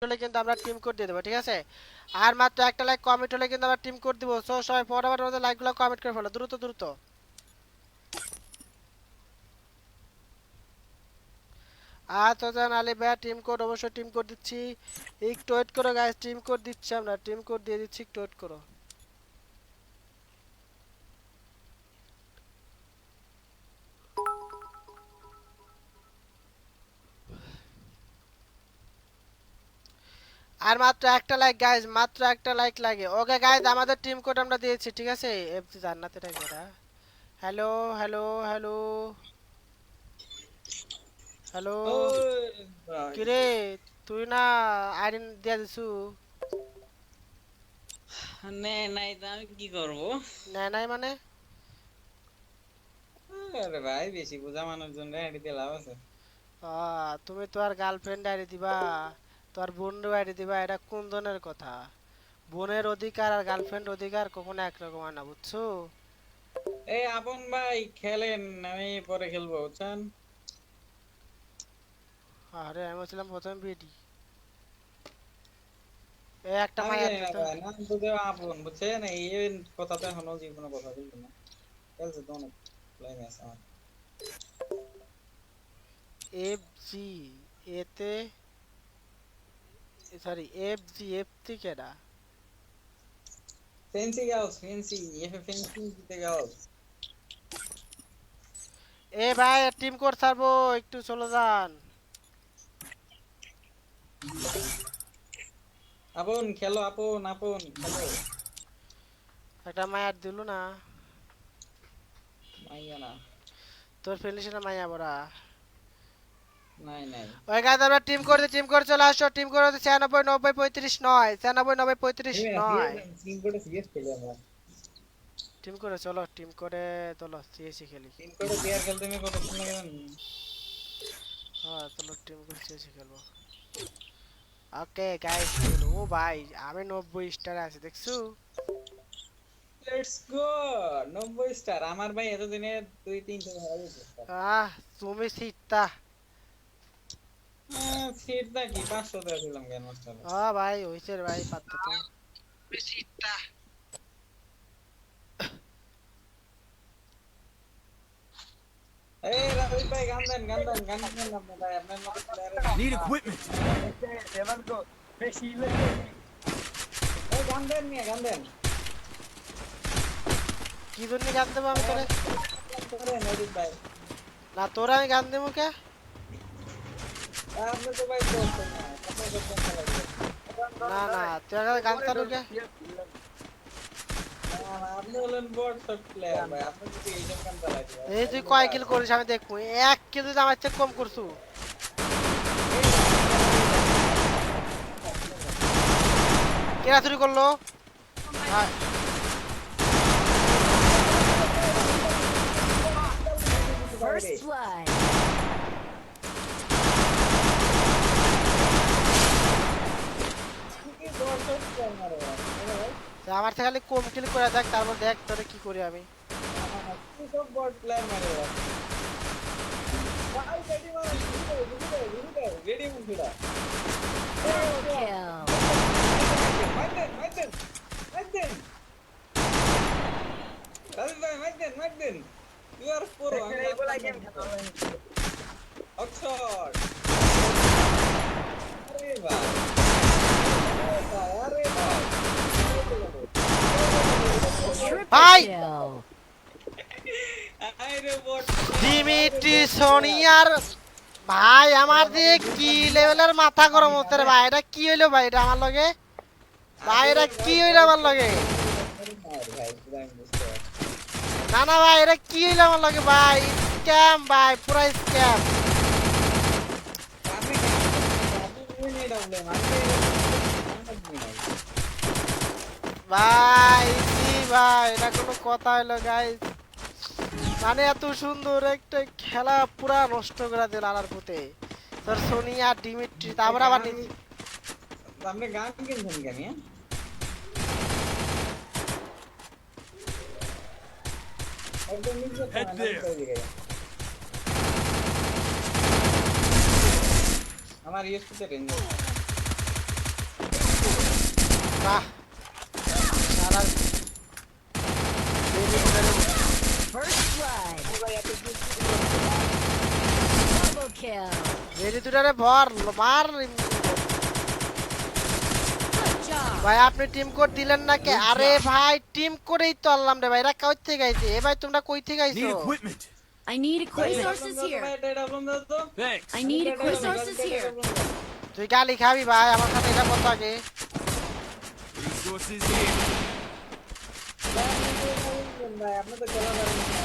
হলে কিন্তু আমরা টিম কোড দিয়ে দেবো, ঠিক আছে? আর মাত্র একটা লাইক কমেন্ট হলে কিন্তু আমরা টিম কোড দিব। সো সবাই ফটাফট আমাদের লাইকগুলো কমেন্ট করে ফেলো, দ্রুত দ্রুত। আচ্ছা জান আলী ভাইয়া টিম কোড, অবশ্যই টিম কোড দিচ্ছি। একটু ওয়েট করো গাইস, টিম কোড দিচ্ছি, আমরা টিম কোড দিয়ে দিচ্ছি, একটু ওয়েট করো। আর মাত্র একটা লাইক গাইস, মাত্র একটা লাইক লাগে। ওকে গাইস, আমাদের টিম কোড আমরা দিয়েছি, ঠিক আছে? এফসি জান্নাতের এটা। Hello hello hello hello. ওই ভাই কিরে, তুই না আইডি দিয়ে দিছু? নাই তো আমি কি করব? নেয় নাই মানে? আরে ভাই বেশি বোঝা মানুষজন রে হেঁটে লাভ আছে। তুমি তো আর গার্লফ্রেন্ড আইডি দিবা, তোর বোনের আইডি দিবা, এটা কোন ধরনের কথা? বোনের অধিকার আর গার্লফ্রেন্ড অধিকার কখনো একরকম হয় না, বুঝছো? এই আপন ভাই খেলেন, আমি পরে খেলবো বুঝছেন। আরে আমি বলছিলাম প্রথমে বিডি। এ একটা আমি মাইয়ার জানি না দিত। ভাই, নাম তো দেওয়া আপন বুঝছেন, এই কথা তো এখনো জীবনে কথা বলবো না। খেলছে তো অনেক প্লাই ম্যাচ আমার। এফ জি এতে, sorry F G F T কেডা? Fancy girls fancy F fancy জিতে গার্লস। এ ভাই টিম কোড ছাড়বো, একটু চলে যান। আপন খেলো, আপন আপন খেলো। একটা মায়ার দিল না। মাইয়া না। তোর ফেলিস না মাইয়া বড়া। নাই ওই গাইজ আমরা টিম করে চলে আসো, টিম করে হচ্ছে 96 90 35 9, 96 90 35 9। তিন করে সিএস খেলি আমরা। টিম করে চলো, টিম করে চলো সিএসি খেলি। তিন করে প্লেয়ার খেলতে আমি কতক্ষণ লাগে জানেন? হ্যাঁ চলো টিম করে সিএসি খেলবো। ওকে গাইজ, ও ভাই আমি 90 স্টার আছে দেখছো? Let's go 90 star. আমার ভাই এতদিনে 2 3 হারা গেছে স্টার। আহ তুমি সিটটা। সিটটা কি 500 টাকা দিলাম জ্ঞান মাস্টারে। ভাই হইছে রে ভাই, পারতে তো। সিটটা। এই রাজীব ভাই গান দেন আপনি ভাই, আপনার মতো প্লেয়ারের গান Need না। equipment. এই গান দেন কি জন্য গান দেবো আমি তোরে? করেন রাজীব ভাই। না তোরা আমি গান দেবো কে? আপনি তো ভাই বলছেন না, আপনার কথা লাগবে। না না, তোরা গান চালু কে? আপনি হলেন বট শট প্লেয়ার ভাই, আপনি যদি এইসব গান চালাইতে হয় এই তুই তাহলে কয় তো কিল আর করিস আমি দেখবো। 1 কিল যদি আমার চেয়ে কম করছু। এই গান চালাইতে কেরা চুরি করলো? ভাই, বাইরে। First blood. কি বট শট প্লেয়ার মারে ভাই, ভাই তা আমার থেকে খালি কম কিল করে দেখ, তারপর দেখ তোরে কি করি আমি। কি সব বট প্লেয়ার মারে ভাই। ভাই রেডি মার, রেডি মুখিরা। Double kill. মাইদেন রাজীব ভাই, মাইদেন ইউ আর প্রো। আমি অক্ষর। আরে ভাই, আরে ভাই Triple ভাই kill. আরে বট। দিমিত্রি সোনিয়ার ভাই আমার দিয়ে কি লেভেলের মাথা গরম হচ্ছে রে ভাই। এটা কি হইলো ভাই, এটা আমার লগে? ভাই এটা কি হইলো আমার লগে? ভাই পুরা আমি বুঝতে পারছি। না না ভাই, এটা কি হইলো আমার লগে ভাই? স্ক্যাম ভাই, পুরা স্ক্যাম আপনি নিয়ে ডাবলেন, ভাই। জি ভাই, এটা কোনো কথা হইলো গাইস? মানে এত সুন্দর একটা খেলা পুরা নষ্ট করে দিল আলার পুতে। তোর সোনিয়া ডিমিট্রি, তারপর আবার আপনি গান কিনছেন কেন? একদম নিচে Head there. আমার ইউএসপি তে রেঞ্জ বাহ শালার First blood. Double kill. Very দুটারে ভর মার Good job. ভাই আপনি টিম কোড দিলেন না কে আরে ভাই টিম কোডেই তো আনলাম রে ভাই এরা কই থেকে আইছে এ ভাই তোমরা কই থেকে আইছো Need equipment. I need ভাই resources here. এটা বলুন তো Thanks. I need resources here. তুই গালি খাবি ভাই আমার সাথে এটা বলতো আগে Resources here. ভাই আপনি তো খেলা পারেন না।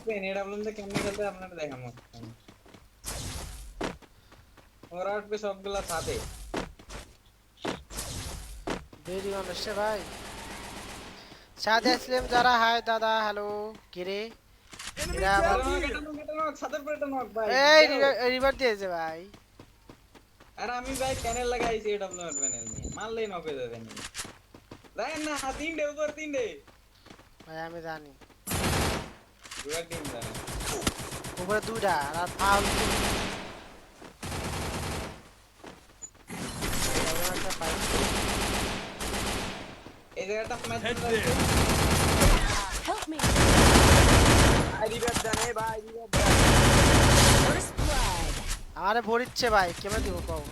দেখেন এটা বলুন তো কেমনে খেলতে আপনারা দেখাবো ওরা উঠবে সবগুলা সাথে ভেরি অনেস্ট ভাই সাদে আসলাম যারা হাই দাদা হ্যালো কিরে এরা আবার ছাদের পরে এটা নক ভাই এই রিভার দিয়েছে ভাই আর আমি ভাই প্যানেল লাগাইছি এটা আপনার প্যানেল নিয়ে মারলেই নক হয়ে যাবে দেখেন না তিনটে উপর তিনটে ভাই আমি জানি দুটা টিম জানে উপরে দুইটা আর ফাউল এই জায়গাটা match Head there. Help me. ভাই রিভার জানে ভাই রিভার First blood. আমারে ভরিচ্ছে ভাই কেমন দিব কও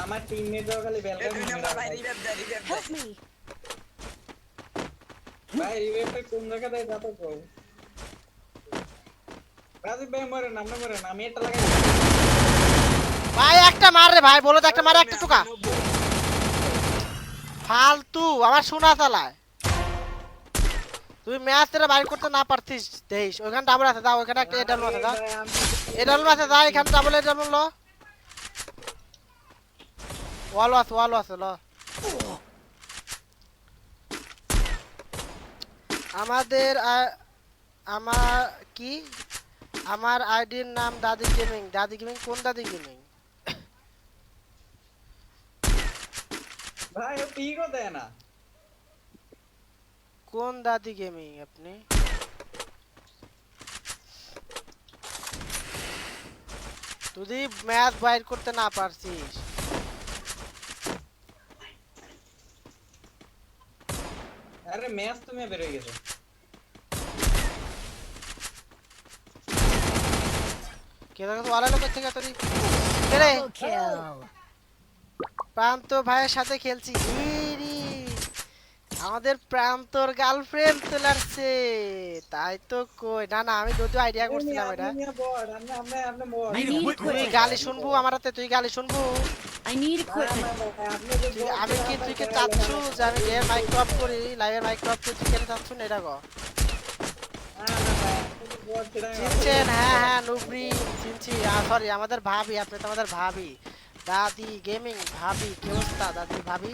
আমার টিমমেটরাও খালি বেলকানি ভাই Help me. ভাই রিভারটা কোন জায়গাতে যাতো কও রাজীব ভাই মরে নাম না মরে না আমি এটা লাগাই ভাই একটা মার রে ভাই বলো তো একটা মারে একটা টুকা ফালতু আমার শোনা চালায় তুই ম্যাচ তেরা বাইর করতে না পারছিস দেইস ওখানে ডাবল আছে দাও ওখানে একটা এডাল আছে দাও এডাল আছে দাও এখানে ডাবল এডাল ল ওয়াল আছে ল আমাদের আমার কি আমার আইডির নাম দাদি গেমিং কোন দাদি গেমিং ভাই ও পিকও দেয় না কোন দাদি গেমিং আপনি তুই ম্যাচ বাইর করতে না পারছিস আরে ম্যাচ তুমি বের হয়ে গেছে কে দেখো তো ওয়ালা লোকের থেকে তোরি রে Double kill. প্রান্ত ভাইয়ের সাথে খেলছি ইরি আমাদের প্রান্তর গার্লফ্রেন্ড চলে আসছে তাই তো কই না না আমি দুটো আইডিয়া করছিলাম এটা আপনি বড় আপনি বড় I need তুই equipment. গালি শুনবো আমার হাতে তুই গালি শুনবো I need equipment. আপনি যে আমি কি তুই কে চাচ্ছু যে আমি এর মাইক টপ করি লাইভের মাইক টপ করি তুই কেন চাচ্ছু না এটা গো চিনছেন হ্যাঁ নুবরি চিনছি সরি আমাদের ভাবি আপনি তো আমাদের ভাবি দাদি গেমিং ভাবি কি অবস্থা দাদি ভাবি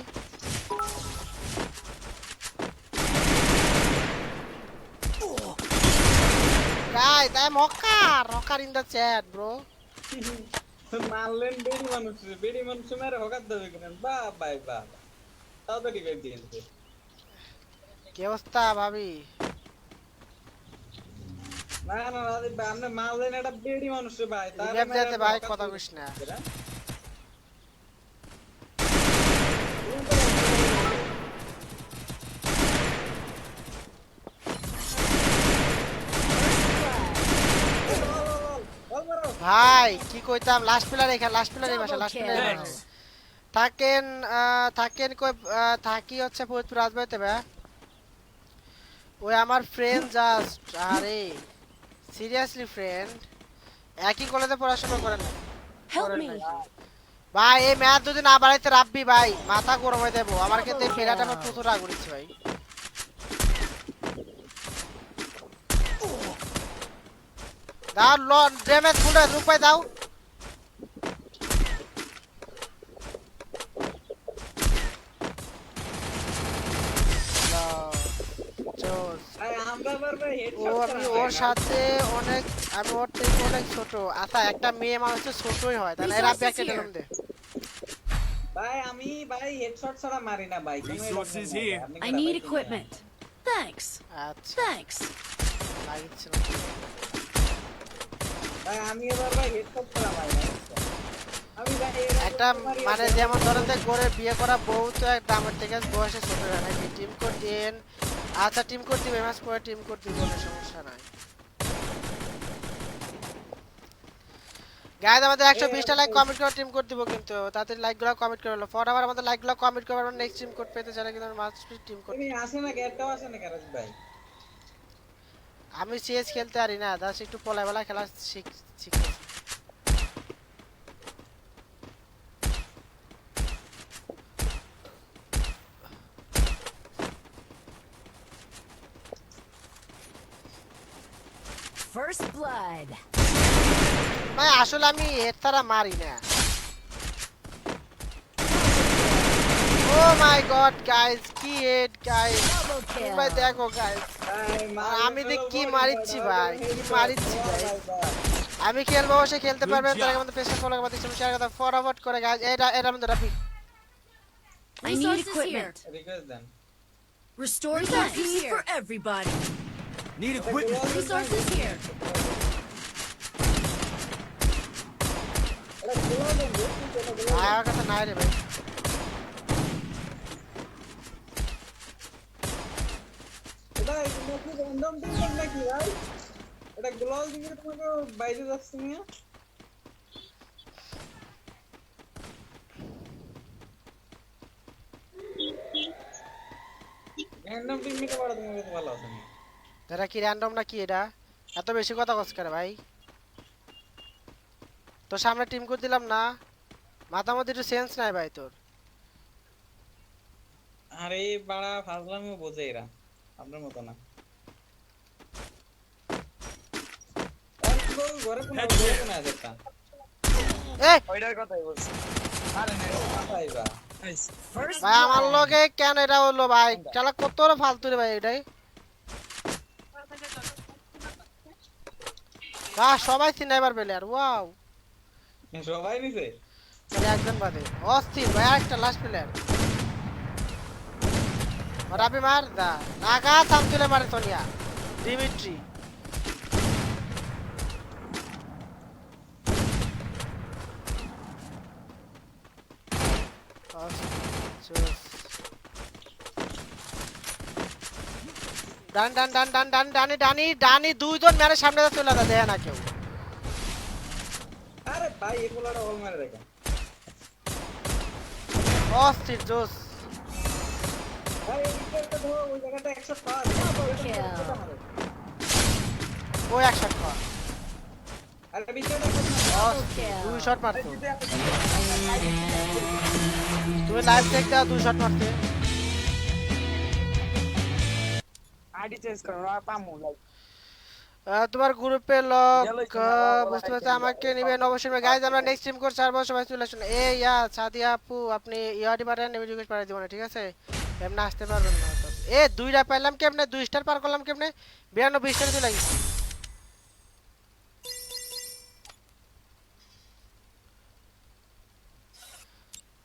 guys I am hawker in the chat bro মারলেন বেড়ি মানুষ মেরে হকার দেবে কিনেন বাহ ভাই বাহ তাও তো রিভাইভ দিয়েছে কি অবস্থা ভাবি না না রাজীব ভাই আপনি মারলেন এটা বেড়ি মানুষ ভাই রিভাইভ দিতে ভাই কথা কইস না ভাই কি কইতাম লাস্ট প্লেয়ার এখানে লাস্ট প্লেয়ার এই মাসে লাস্ট প্লেয়ার থাকেন কই থাকি হচ্ছে ফরিদপুর রাজবাড়িতে ভাই ওই আমার ফ্রেন্ড জাস্ট আরে সিরিয়াসলি ফ্রেন্ড একই কলেজে পড়াশোনা করেন Help me. ভাই এই ম্যাচ যদি না বাড়াইতে রাখবি ভাই মাথা গরম হয়ে দেবো আমার ক্ষেত্রে ফেরাটা আমার প্রচুর রাগ উঠছে ভাই দাও লন ড্যামেজ ফুল রূপায় দাও আমরা ভাই ও আমি ওর সাথে অনেক আমি ওর থেকে অনেক ছোট আচ্ছা একটা মেয়ে মানুষ তো ছোটই হয় তাহলে এর আপনি একটা দিলাম দে ভাই আমি ভাই হেডশট ছাড়া মারি না ভাই Resources here. I need equipment. Thanks. আচ্ছা Thanks. লাগিছিল ভাই ভাই আমি এবার ভাই হেডশট করা ভাই আমি ভাই এর আগে একটা তোমারই মানে আছে। যেমন ধরেন যে করে বিয়ে করা বউ তো একটা আমার থেকে বয়সে ছোট হয় নাকি টিম কোড দিন। আচ্ছা টিম কোড দিবে ম্যাচ পরে টিম কোড দিব কোনো সমস্যা নাই। গাইজ আমাদের এই 120টা লাইক কমেন্ট করে টিম কোড দিব কিন্তু তাদের লাইকগুলো কমেন্ট করে হলো ফর আবার আমাদের লাইকগুলো কমেন্ট করে আমরা নেক্সট টিম কোড পেতে চাইলে কিন্তু মাস্ট টিম কোড। তুমি আসে না গেটটাও আসে না কারাজ ভাই আমি সিএস খেলতে পারি না দাস একটু পলাবেলা খেলা শিখতেছি। First blood. ভাই আসলে আমি এর তারা মারি না। ও মাই গড গাইজ কি হেড গাইজ Double ভাই kill. দেখো গাইজ আমি যে কি মারিচ্ছি ভাই কি মারিচ্ছি ভাই। আমি খেলবো বসে খেলতে পারবেন তার মধ্যে পেছনে ফলো করে দিচ্ছি শেয়ার কথা ফরওয়ার্ড করে গাইজ এটা মধ্যে রাখি। I need Resources equipment. Request then Restore Resources PP here. for everybody. Need equipment. Resources here. আমার কাছে নাই রে ভাই। এটা কি র্যান্ডম টিম নাকি ভাই এটা গ্লোবাল দিকে তোমাকে বাইরে যাচ্ছে না র্যান্ডম টিম নিতে পারো তোমাকে তো ভালো আছে না এটা কি র্যান্ডম না কি এটা এত বেশি কথা কস করে ভাই। তো সামনে টিম কোড দিলাম না মাথার মধ্যে একটু সেন্স নাই ভাই তোর। আরে বাড়া ফাজলামও বোঝে এরা আপনার মতো না আর কি বল ঘরে কোন আছে একটা এই ওইটার কথাই বলছি। আরে না, ভাই বা nice. First ভাই আমার blood. লগে কেন এটা হলো ভাই খেলা কত ফালতু রে ভাই এটাই। বাহ সবাই সিনাইবার প্লেয়ার ওয়াও সবাই নিছে তাহলে একজন বাদে অস্থির ভাই একটা লাস্ট প্লেয়ার। রাবি মার দা নাগা থাম তুলে মারে সোনিয়া ডিমিট্রি। ডান ডান ডান ডান ডান ডানি ডানি ডানি দুইজন ম্যানের সামনে চলে যা দেয় না কেউ। আরে ভাই এগুলোটা অল মারে রেখে অস্থির জোস ভাই এই ভিতরটা ধরো ওই জায়গাটা 105 kill. ও এক শট কর আরে ভিতরটা 105 দুই শট মারতো তুমি লাইভ দেখ দাও দুই শট মারতে। আইডি চেঞ্জ করো না পামু লাইক। তোমার গ্রুপে লক Yellow is not বুঝতে like পারছি আমাকে নিবেন অবশ্যই গাইজ আমরা নেক্সট টিম কোড সার্ভার সবাই চলে আসুন। এই সাদিয়া আপু আপনি ইয়াডি পাঠান নেমে রিকোয়েস্ট পাঠিয়ে দিব না ঠিক আছে এমনি আসতে পারবেন না তো। দুইটা পাইলাম কেমনে 2 স্টার পার করলাম কেমনে 92 স্টার চলে গেছে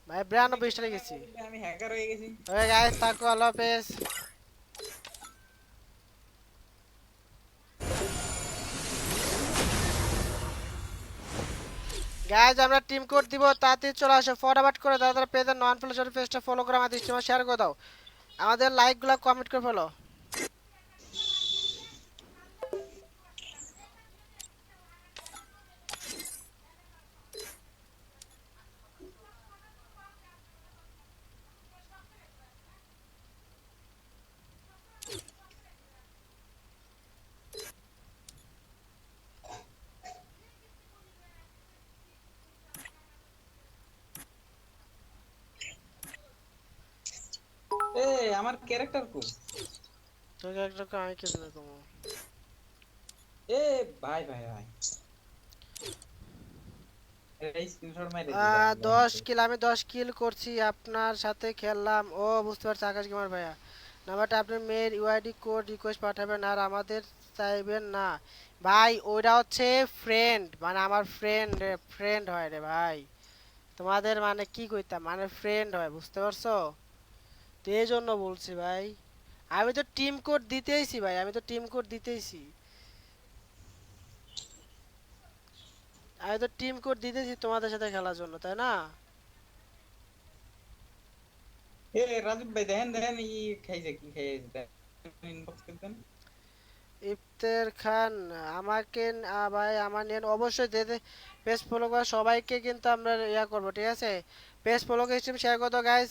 ভাই 92 স্টারে গেছি। আমি হ্যাকার হয়ে গেছি ওকে গাইজ থাকো আল্লাহ হাফেজ। গাইজ আমরা টিম কোড দিব তাড়াতাড়ি চলে আসো ফরওয়ার্ড করে দাও তারা পেজের নন ফলো সরি পেজটা ফলো করে আমাদের স্ট্রিমে শেয়ার করে দাও আমাদের লাইকগুলো কমেন্ট করে ফেলো। এই আমার ক্যারেক্টার কো তোকে একটা আমি কিছু না কমো এ ভাই ভাই ভাই এই স্ক্রিনশট মাইরে 10 কিল আমি 10 কিল করছি আপনার সাথে খেললাম ও বুঝতে পারছি আকাশ কুমার ভাইয়া নাম্বারটা আপনি মেয়ের ইউআইডি কোড রিকোয়েস্ট পাঠাবেন আর আমাদের চাইবেন না ভাই ওইটা হচ্ছে ফ্রেন্ড মানে আমার ফ্রেন্ড হয় রে ভাই তোমাদের মানে কি কইতাম মানে ফ্রেন্ড হয় বুঝতে পারছো তো এই জন্য বলছি ভাই আমি তো টিম কোড দিতেইছি ভাই আমি তো টিম কোড দিতেইছি আমি তো টিম কোড দিতেছি তোমাদের সাথে খেলার জন্য, তাই না? এ রাজীব ভাই দেখেন দেখেন ই খাইছে কি খাইছে ইনবক্স করতেন। ইফতের খান আমাকে ভাই আমার নেন অবশ্যই দে দে। পেজ ফলো করা সবাইকে কিন্তু আমরা ইয়া করবো, ঠিক আছে? পেজ ফলো করে স্ট্রিম শেয়ার করো গাইস।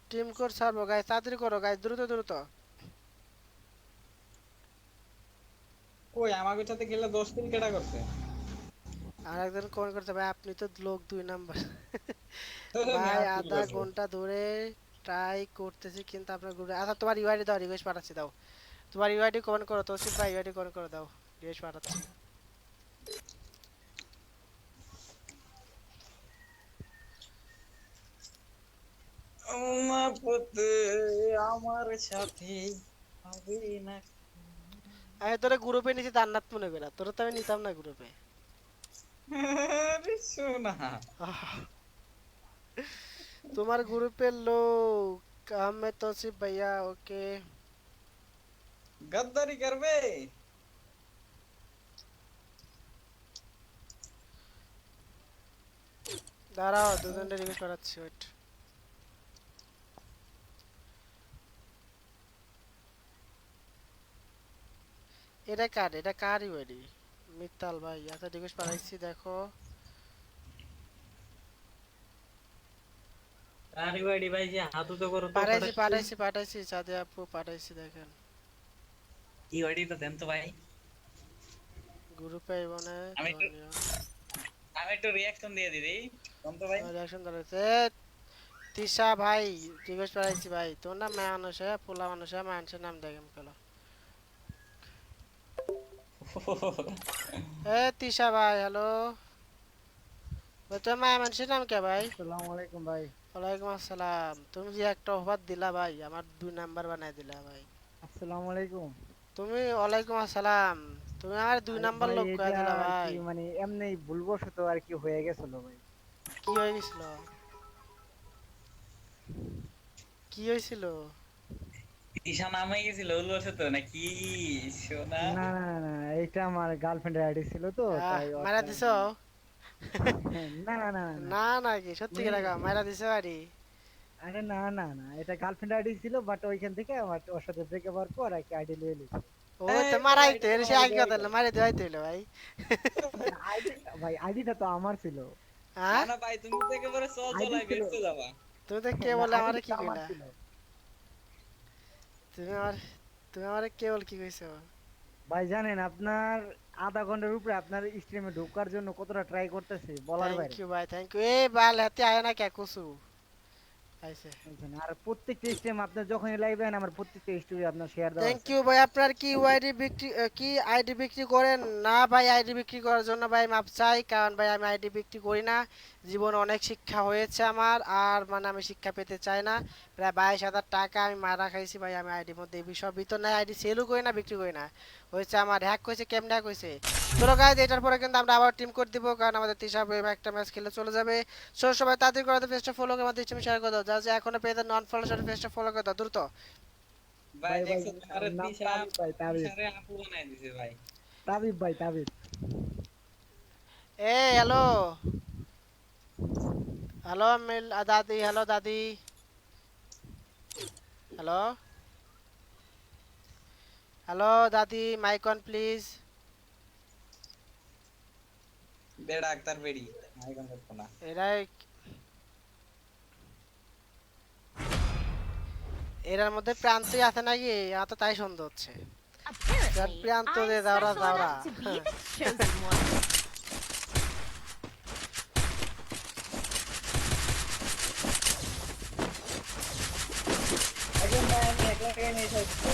টিম কোড ছাড়বো গাইস, তাড়াতাড়ি করো গাইস, দ্রুত দ্রুত। কই আমাদের সাথে খেলা 10 কিল কেডা করছে? আর একজন কমেন্ট করতে ভাই আপনি তো লোক 2 নাম্বার। তোরে ভাই মেয়া কি আধা করছে? ঘন্টা ধরে ট্রাই করতেছি কিন্তু আপনার গ্রুপে, আচ্ছা তোমার ইউআইডি দাও, রিকোয়েস্ট পাঠাচ্ছি দাও। তোমার ইউআইডি কমেন্ট করো, তৌসিফ ভাই ইউআইডি কমেন্ট করে দাও, রিকোয়েস্ট পাঠাচ্ছি। আমার পথে আমার সাথে হবে না। আমি তোরা গ্রুপে নিছি জান্নাত মনে করে, তোরা তো আমি নিতাম না গ্রুপে। আরে শোনা তোমার গ্রুপের লোক আমি তৌসিফ ভাইয়া, ওকে। गद्दारी करबे দাঁড়াও দুজনের রিকোয়েস্ট পাঠাচ্ছি, ওয়েট। এটা কার ইউআইডি? মিত্তাল ভাই, আচ্ছা রিকোয়েস্ট পাঠাইছি দেখো। আরে ভাই ভাই যে হাতু তো করো তো পাঠাইছি পাঠাইছি পাঠাইছি সাদে আপু পাঠাইছি, দেখেন কি ওডি তো দেন তো ভাই। গ্রুপে মানে আমি একটু রিঅ্যাকশন দিয়ে দিই কোন তো ভাই। রিঅ্যাকশন ধরেছে তিশা ভাই, রিকোয়েস্ট পাঠাইছি ভাই। তোর নাম মানুষ হ্যাঁ, পোলা মানুষ হ্যাঁ, মানুষের নাম দেখেন কেলো। এ তিশা ভাই হ্যালো ভাই, তোর মায়া মানুষের নাম কে ভাই? আসসালামু আলাইকুম ভাই। ওয়ালাইকুম আসসালাম। তুমি যে একটা অফার দিলা ভাই, আমার 2 নাম্বার বানাই দিলা ভাই। আসসালামু আলাইকুম। তুমি ওয়ালাইকুম আসসালাম, তুমি আমার 2 নাম্বার ভাই লোক করে এটা দিলা আর ভাই। কি মানে এমনি ভুলবশত আর কি হয়ে গেছিল ভাই। কি হয়ে গেছিল? কি হয়েছিল? ঈশা নামে গেছিল উল্লসে তো নাকি সোনা। না না না না, এটা আমার গার্লফ্রেন্ডের আইডি ছিল তো তাই মারা দিছো? না না না না না নাকি সত্যি করে রাখা মারা দিছো আরে? আরে না না না, এটা গার্লফ্রেন্ড আইডি ছিল বাট ওইখান থেকে আমার ওর সাথে ব্রেকআপ হওয়ার পর আর কি আইডি লিয়ে নিয়েছি। ও তো মারাই তো এর সে আগে কথা না, মারি দেওয়াই তো হলো ভাই। আইডি ভাই, আইডিটা তো আমার ছিল। হ্যাঁ না ভাই তুমি তো একেবারে চল চলাই বেরতে যাবা। তুমি তো কে বলে আমারে কি আইডিটা আমার কইলা? ছিল। তুমি আমার তুমি আমারে কে বল কি কইছো? ভাই জানেন আপনার আধা ঘন্টার উপরে আপনার স্ট্রিমে ঢোকার জন্য কতটা ট্রাই করতেছি বলার থ্যাংক বাইরে। ইউ ভাই, থ্যাংক ইউ। এই বাল হাতে আয় না কে কুসু আইছে। বুঝছেন? আর প্রত্যেকটা স্ট্রিম আপনার যখনই লাইভে আন আমার প্রত্যেকটা স্টোরি আপনার শেয়ার দেওয়া থ্যাংক আছে। ইউ ভাই। আপনার কি ওয়াইডি বিক্রি কি আইডি বিক্রি করেন? না ভাই, আইডি বিক্রি করার জন্য ভাই মাপ চাই, কারণ ভাই আমি আইডি বিক্রি করি না। জীবনে অনেক শিক্ষা হয়েছে আমার, আর মানে আমি শিক্ষা পেতে চাই না। প্রায় 22,000 টাকা আমি মারা খাইছি ভাই, আমি আইডির মধ্যে এই বিষয় ভিতর নাই, আইডি সেলও করি না বিক্রি করি না। হয়েছে আমার হ্যাক করেছে, কেমন হ্যাক হয়েছে। চলো গাইজ এটার পরে কিন্তু আমরা আবার টিম কোড দিব, কারণ আমাদের তিশা একটা ম্যাচ খেলে চলে যাবে। সো সবাই তাড়াতাড়ি করে পেজটা ফলো করে আমাদের স্ট্রিম শেয়ার করে দাও, যা যা এখনো পেজে নন ফলো সাথে পেজটা ফলো করে দাও দ্রুত। ভাই ভাই ভাই দেখছো তোমার নাম দিশা তাবিব ভাই, তাবিব দিশারে আপু বানাই দিছে ভাই। তাবিব ভাই তাবিব। এ হ্যালো হ্যালো মিল দাদি, হ্যালো দাদি, হ্যালো হ্যালো দাদি, মাইক অন প্লিজ। বেড়া ডাক্তার বেড়ি আই কোন করতে না। এরাই এরার মধ্যে প্রান্তই আছে নাকি? আমার তো তাই সন্দেহ হচ্ছে। Apparently, প্রান্ত I'm দিয়ে দাওরা special দাওরা। enough to be the chosen one. এখন ভাই আমি একলা টাকা নিয়ে এসেছি।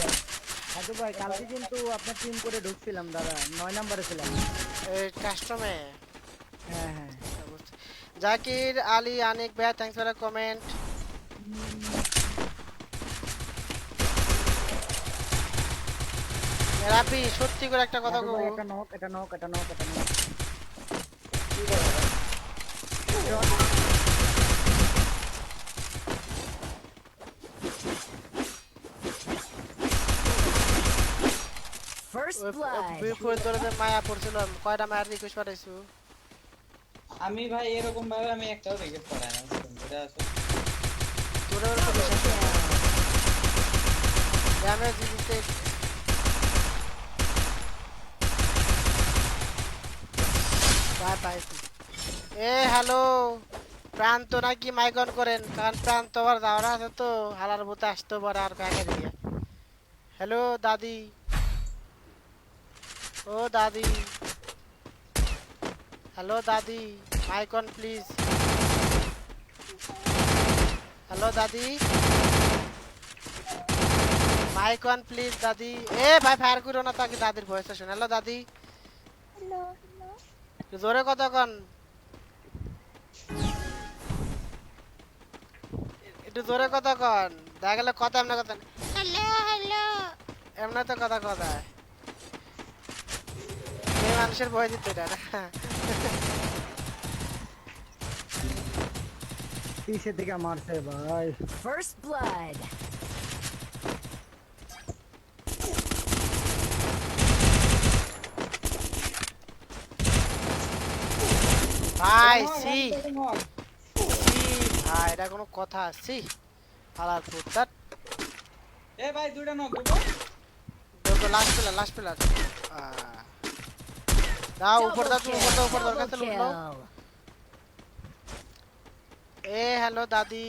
আচ্ছা ভাই কালকে কিন্তু আপনার টিম করে ঢুকছিলাম দাদা, 9 নম্বরে ছিলাম। এই কাস্টমে হ্যাঁ হ্যাঁ জাকির আলী আনিক ভাই, থ্যাঙ্কস ফর দ্য কমেন্ট। রাবি সত্যি করে একটা কথা দাদু কব, ভাই, এটা নক এটা নক এটা নক এটা নক। First blood. বিপরীত তোর যে মায়া পড়ছিল কয়টা মায়ার রিকোয়েস্ট পাঠাইছো আমি ভাই এরকম ভাবে আমি একটাও রিকোয়েস্ট করাই না এটা আসলে তোরে তো বিশ্বাস ড্যামেজ দিতে বাই বাই এ হ্যালো প্রান্ত নাকি মাইক অন করেন কারণ প্রান্ত আবার যাওয়ার আছে তো হালার মতো আসতে পারে আর ব্যাগে দিয়ে হ্যালো দাদি ও দাদি হ্যালো দাদি মাইক অন প্লিজ হ্যালো দাদি মাইক অন প্লিজ দাদি এ ভাই ফায়ার করো না তাকে দাদির ভয়েসটা শুনে হ্যালো দাদি জোরে কথা কন একটু জোরে কথা কন দেখা গেলে কথা এমন কথা হ্যালো হ্যালো এমন তো কথা কথা এই মানুষের ভয় দিতে এটা না পিছে থেকে মারছে ভাই। First blood. ভাই সি ভাই এটা কোনো কথা সি হালার পুত্তার এ ভাই দুইটা নক দেবো দেখো লাস্ট প্লেয়ার দাও উপর দাও তুমি উপর দাও কাছে লুট নাও Kill. এ হ্যালো দাদি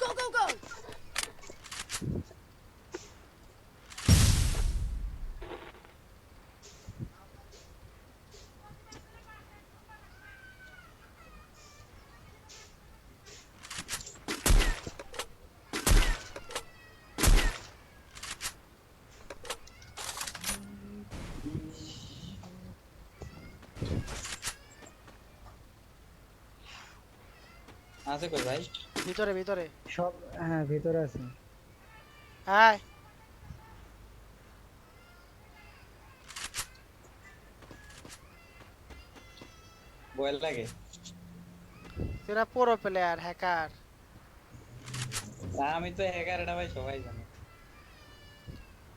Go, go, go. আছে কই ভাই ভিতরে ভিতরে সব হ্যাঁ ভিতরে আছে। হ্যাঁ বয়েল লাগে তোরা পুরো প্লেয়ার হ্যাকার আমি তো হ্যাকার এটা ভাই সবাই জানে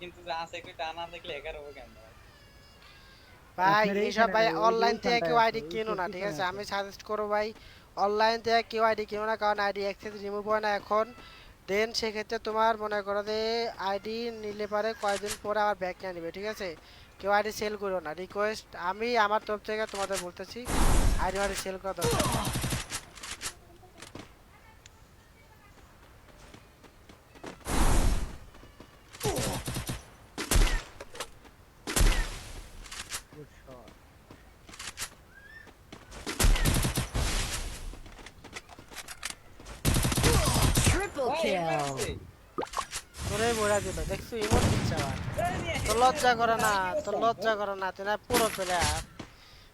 কিন্তু আছে কই তা না দেখলে হ্যাকার হবে কেন ভাই ভাই আপনার এইসব এইখানে ভাই ওই যে অনলাইন থেকে ওইখানটায় কেউ আছে, আইডি ওই কিনো না ঠিক পিছনে আছে আছে। আমি সাজেস্ট করবো ভাই অনলাইন থেকে কেউ আইডি কিনো না কারণ আইডি অ্যাক্সেস রিমুভ হয় না এখন দেন সেক্ষেত্রে তোমার মনে করো যে আইডি নিলে পারে কয়েকদিন পরে আবার ব্যাক নিয়ে নেবে ঠিক আছে কেউ আইডি সেল করো না রিকোয়েস্ট আমি আমার তরফ থেকে তোমাদের বলতেছি আইডি সেল করা দরকার নেই। Triple kill. তোরে বইরা দিল দেখছো ইমোট দিচ্ছে আবার তো লজ্জা করে না তো লজ্জা করে না তুই না পুরো প্লেয়ার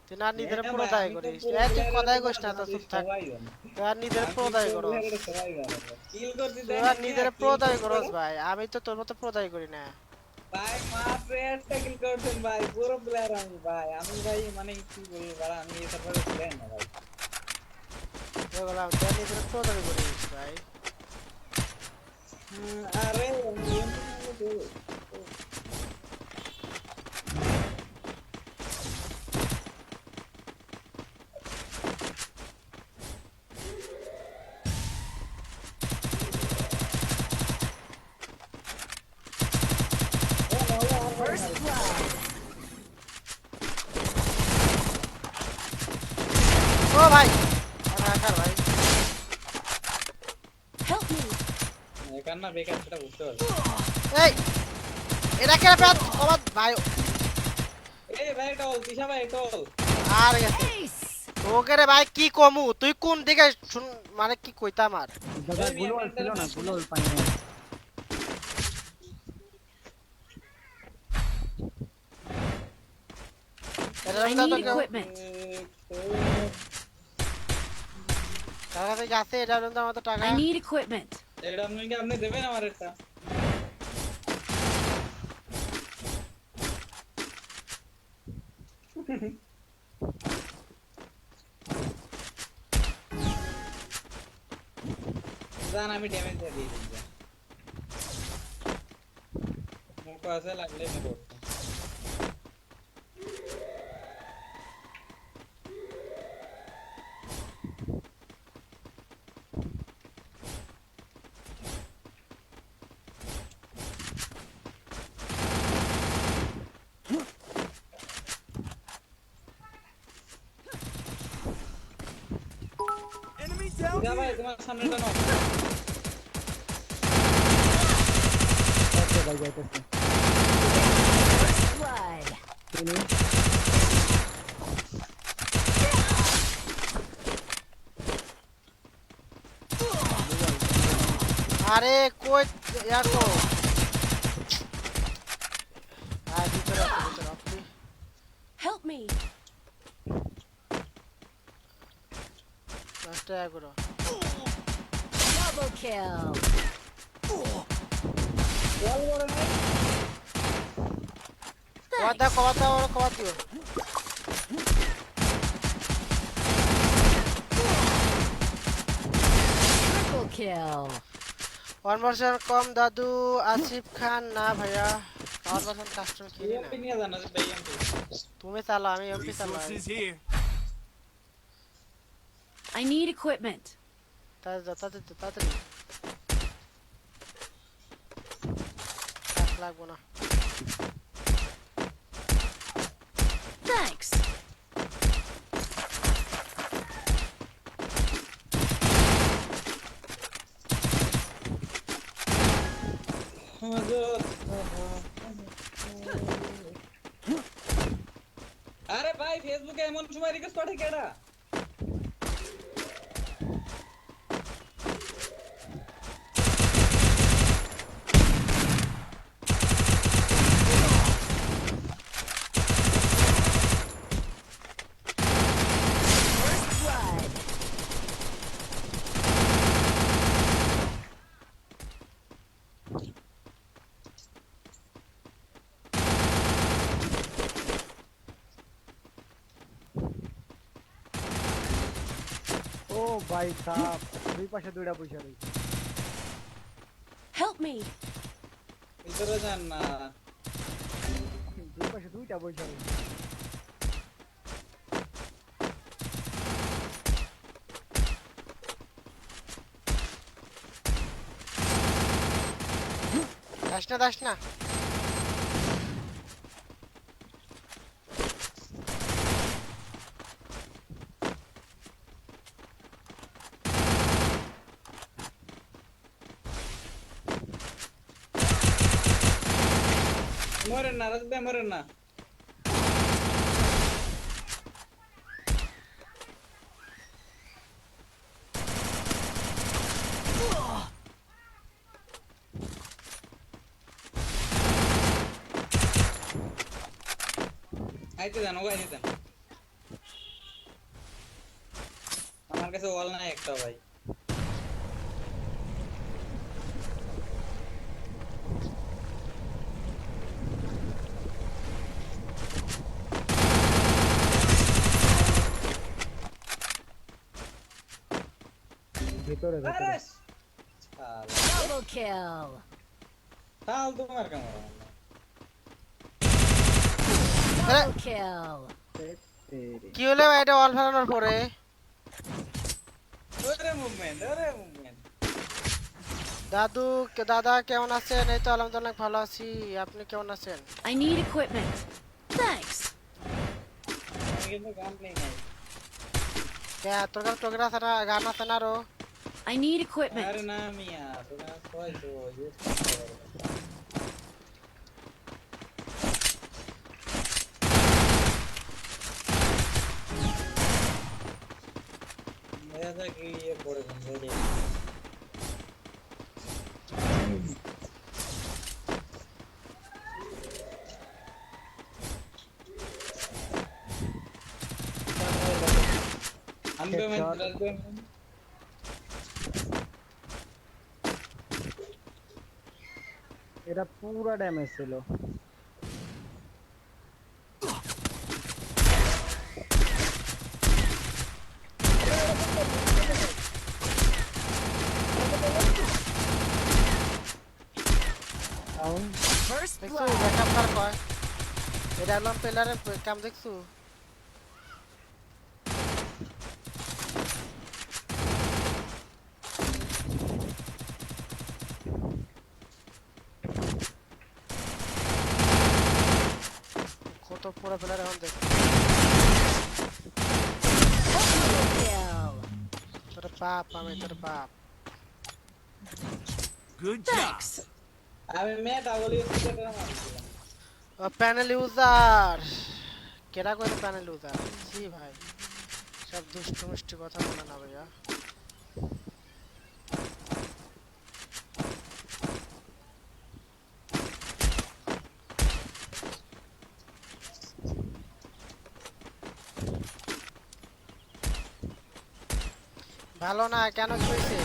তুই না নিজের পুরো দায় করিস তুই কথাই কইস না তো চুপ থাক তুই আর নিজের পুরো দায় করস কিল করতে তুই আর নিজের পুরো দায় করস ভাই আমি তো তোর মতো পুরো দায় করি না ভাই মাত্র একটা কিল করছেন ভাই পুরো প্লেয়ার আমি ভাই আমি ভাই মানে কি বলবো ভাই আমি এই সার্ভারে প্লেয়ার না ভাই বললাম তুই আর নিজের পুরো দায় করিস ভাই আরে First blood. ও ভাই হ্যাকার ভাই Help me. এখান না বেকার সেটা বুঝতে পারছি এই এটা কে প্যাট আমার ভাই এই ভাই টল তিশা ভাই টল আর গেছে Ace. তোকে রে ভাই কি কমু তুই কোন দিকে শুন মানে কি কইতা আমার দাদা গ্লোয়াল ছিল না গ্লোয়াল পাই না। এটা I দাও need তো equipment. টাকা থেকে আছে এটা দাও আমার তো টাকা I need equipment. এটা আপনি দেবেন আমার একটা জান আমি ড্যামেজ দিয়ে দিই ইকো আছে লাগলে মেরে উঠতে। যা ভাই তোমার সামনেটা নাও। ওকে ভাই যাইতেছি Blood. তিনি আরে কই ইয়াকো ভিতরে আপনি Help me. 10 টাকা করো Double kill. কবাদ দিও Triple kill. 1% কম দাদু আসিফ খান না ভাইয়া 1% কাস্টম কিনি না এমপি নিয়ে জানো যে ভাই এমপি। তুমি চালাও আমি এমপি চালাই Resources here. I need equipment. তাড়াতাড়ি লাগবো না Thanks. আরে ভাই ফেসবুকে এমন সময় রিকোয়েস্ট পাঠায় কেডা? First blood. ও ভাই সাপ দুই পাশে দুইটা পয়সা রয়েছে Help me. ভিতরে যান না। দুই পাশে দুইটা পয়সা রয়েছে দাস না মরেন না রাজু ভাই মরেন না। আইতে জানো গো আইতে জান। আমার কাছে ওয়াল নাই একটা ভাই। ভিতরে আরে ভিতরে Double kill. তাল তোমার ক্যামেরা। Double kill. কি হলো ভাই এটা অল ফেলানোর পরে ওরে মুভমেন্ট। দাদা কেমন আছেন এই তো আলহামদুলিল্লাহ ভালো আছি আপনি কেমন আছেন I need equipment. Thanks. আমি কিন্তু গান নেই নাই। তোর আছে না গান আছে না আরো I need equipment. আরে না মিয়া তোরা কই তো ইউজ মেরা কি ये পড়ে বন্ধ এটা পুরা ড্যামেজ ছিল ডাউন First দেখছো blood. ব্যাকআপ কার কয় এটা হলাম প্লেয়ারের কাম দেখছো কত পুরো প্লেয়ার এখন দেখ Double kill. তোর বাপ আমি তোর বাপ Thanks. আমি মেটা বলি সিগারেট মারছিলাম ও প্যানেল ইউজার কেডা করে প্যানেল ইউজার জি ভাই সব দুষ্টু মিষ্টি কথা বলে না ভাইয়া ভালো না কেন কি হয়েছে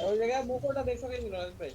ওই জায়গায় মুখটা দেখছো কি ভাই